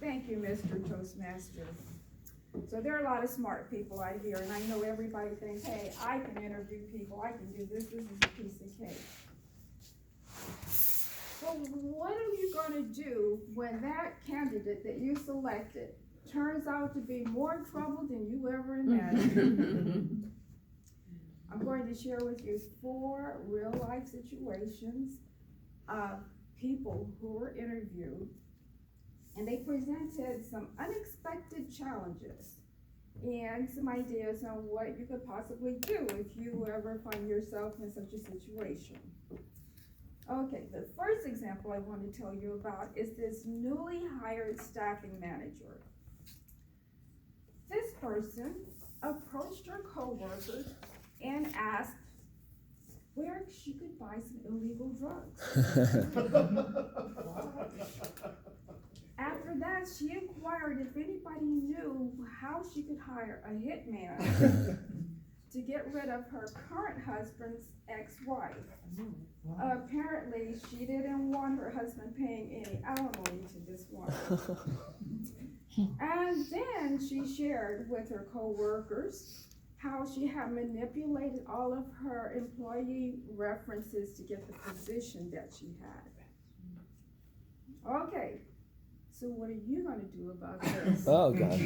Thank you, Mr. Toastmaster. So there are a lot of smart people out here, and I know everybody thinks, hey, I can interview people, I can do this is a piece of cake. So what are you gonna do when that candidate that you selected turns out to be more in trouble than you ever imagined? I'm going to share with you 4 real-life situations of people who were interviewed, and they presented some unexpected challenges and some ideas on what you could possibly do if you ever find yourself in such a situation. Okay, the first example I want to tell you about is this newly hired staffing manager. This person approached her coworkers and asked where she could buy some illegal drugs. After that, she inquired if anybody knew how she could hire a hitman to get rid of her current husband's ex-wife. Apparently, she didn't want her husband paying any alimony to this woman. And then she shared with her co-workers how she had manipulated all of her employee references to get the position that she had. Okay, so what are you going to do about this? Oh, God.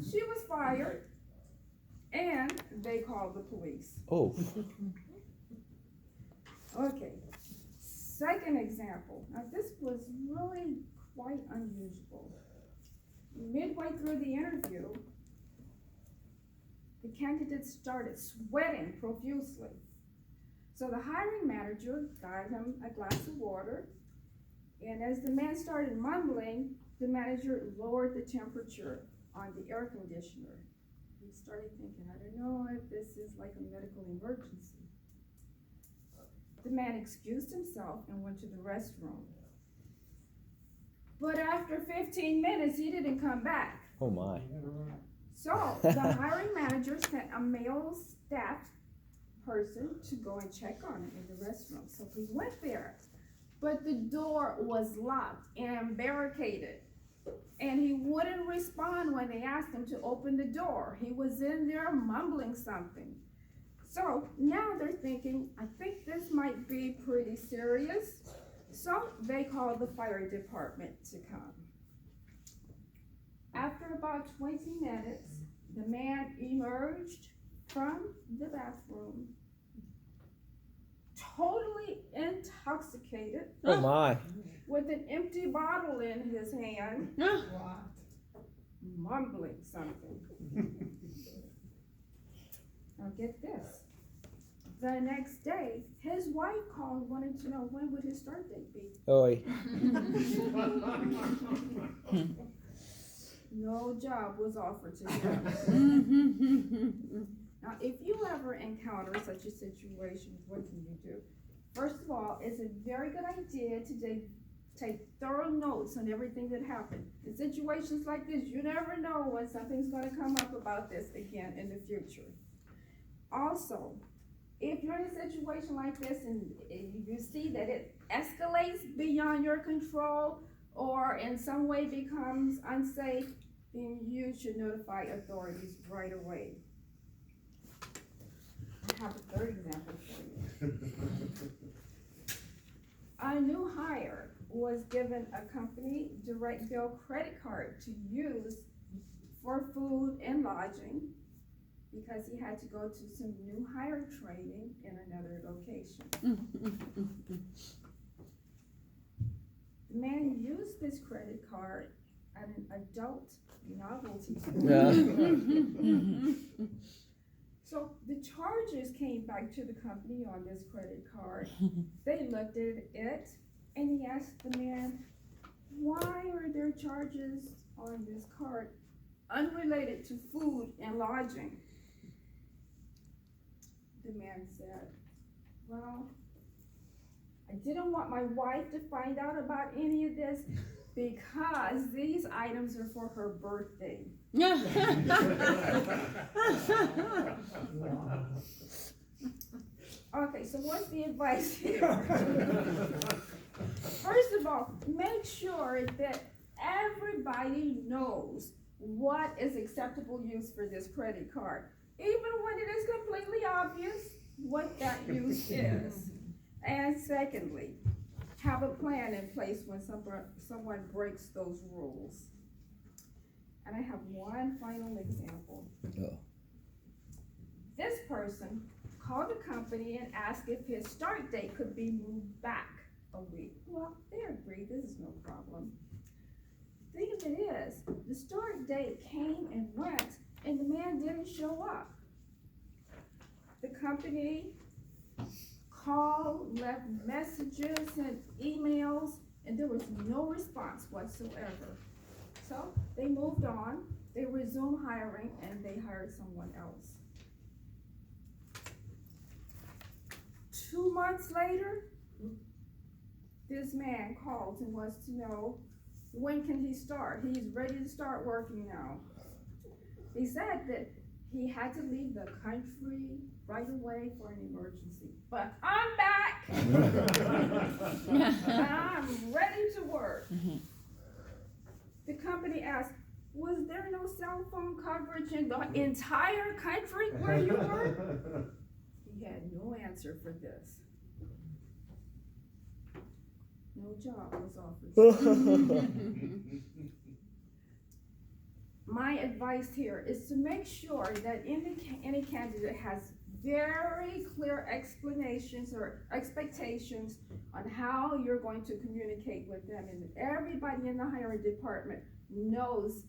She was fired, and they called the police. Oh. Okay, second example. Now, this was really quite unusual. Midway through the interview, the candidate started sweating profusely. So the hiring manager got him a glass of water, and as the man started mumbling, the manager lowered the temperature on the air conditioner. He started thinking, I don't know if this is like a medical emergency. The man excused himself and went to the restroom. But after 15 minutes, he didn't come back. Oh, my. So the hiring manager sent a male staff person to go and check on him in the restroom. So he went there, but the door was locked and barricaded. And he wouldn't respond when they asked him to open the door. He was in there mumbling something. So now they're thinking, I think this might be pretty serious. So they called the fire department to come. After about 20 minutes, the man emerged from the bathroom, totally intoxicated. Oh, my. With an empty bottle in his hand, mumbling something. Now get this. The next day, his wife called, wanted to know when would his start date be. Oi. No job was offered to him. Now, if you ever encounter such a situation, what can you do? First of all, it's a very good idea to take thorough notes on everything that happened. In situations like this, you never know when something's going to come up about this again in the future. Also, if you're in a situation like this and you see that it escalates beyond your control or in some way becomes unsafe, then you should notify authorities right away. I have a third example for you. A new hire was given a company direct bill credit card to use for food and lodging because he had to go to some new hire training in another location. The man used this credit card at an adult novelty store. So the charges came back to the company on this credit card. They looked at it and he asked the man, why are there charges on this card unrelated to food and lodging? The man said, well, I didn't want my wife to find out about any of this because these items are for her birthday. Okay, so what's the advice here? First of all, make sure sure that everybody knows what is acceptable use for this credit card, even when it is completely obvious what that use is. And secondly, have a plan in place when someone breaks those rules. And I have one final example. This person called the company and asked if his start date could be moved back a week. Well, they agreed, this is no problem. The thing of it is, the start date came and went, and the man didn't show up. The company called, left messages and emails, and there was no response whatsoever. So they moved on, they resumed hiring, and they hired someone else. 2 months later, this man calls and wants to know, when can he start? He's ready to start working now. He said that he had to leave the country right away for an emergency. But I'm back! I'm ready to work. The company asked, was there no cell phone coverage in the entire country where you were? He had no answer for this. No job was offered. My advice here is to make sure that any candidate has very clear explanations or expectations on how you're going to communicate with them, and everybody in the hiring department knows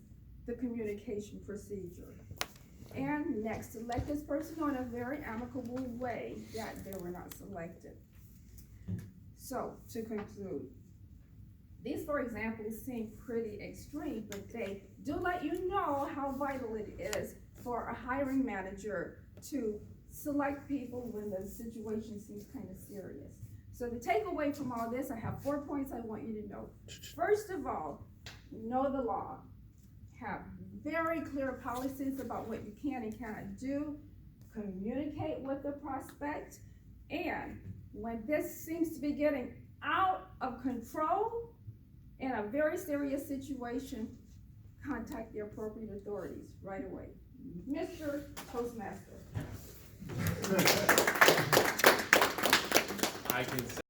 the communication procedure. And next, select this person in a very amicable way that they were not selected. So, to conclude, these 4 examples seem pretty extreme, but they do let you know how vital it is for a hiring manager to select people when the situation seems kind of serious. So the takeaway from all this, I have 4 points I want you to know. First of all, know the law. Have very clear policies about what you can and cannot do. Communicate with the prospect. And when this seems to be getting out of control in a very serious situation, contact the appropriate authorities right away. Mr. Toastmaster. I can say